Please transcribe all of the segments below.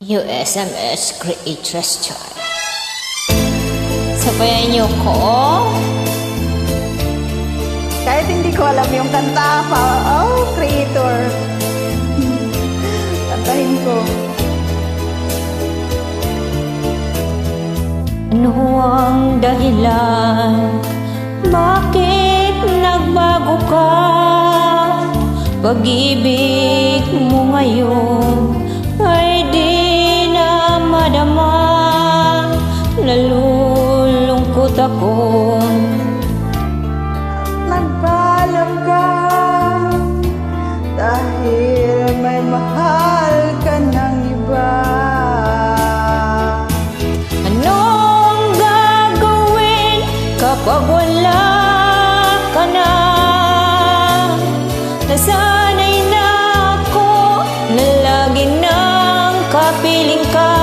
USMS Creators Choice. Sabayan niyo ko. Kahit hindi ko alam yung kanta pa, creator. Kantahin ko. Ano ang dahilan? Bakit nagbago ka? Pag-ibig mo ngayon ay di na madama. Nalulungkot ako. Nagpaalam ka dahil may mahal ka ng iba. Anong gagawin kapag wala ka na? Nasanay na ako na laging nang kapiling ka.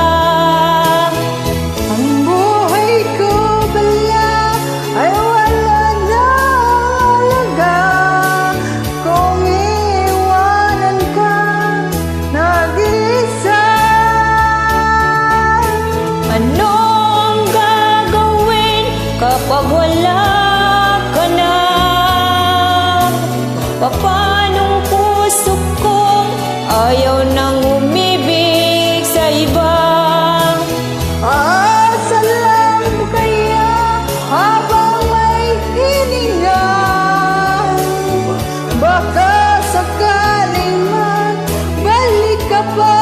Ang buhay ko pala ay wala na halaga kung iwanan ka nag-isa. Anong gagawin kapag wala ka na? Papanong puso kong ayaw nang umibig sa iba? Aasa lang kaya habang may hininga, baka sakaling magbalik ka pa.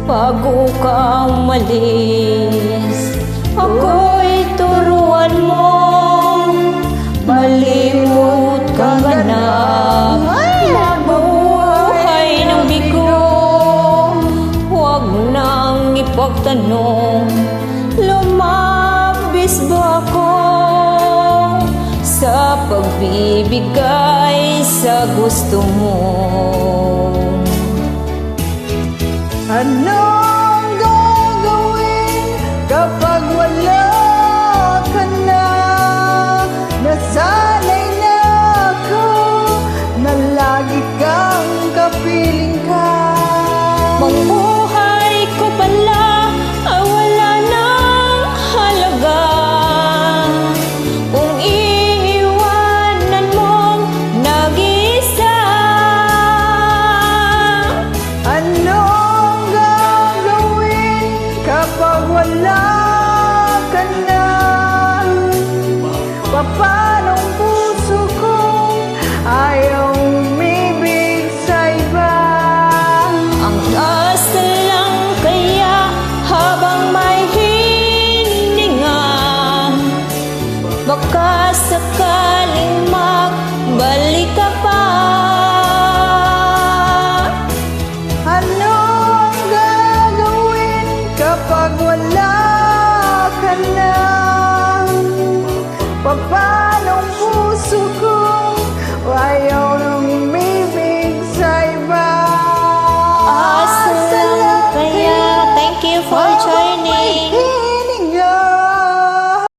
Bago ka umalis, ako'y turuan mo. Malimot ka na, magbuhay ng bigo. Huwag nang ipagtanong, lumabis ba ako sa pagbibigay sa gusto mo? Anong gagawin kapag wala ka na? Nasanay na ako na lagi kang kapiling ka. Buhay ko pala ay wala nang halaga kung iiwanan mong nag-isa. Anong gagawin kapag wala ka na? Papanong puso kong ayaw umibig sa iba? Ang taas na lang kaya habang may hininga, baka sakaling magbalik ka pa. Anong gagawin kapag wala ka na?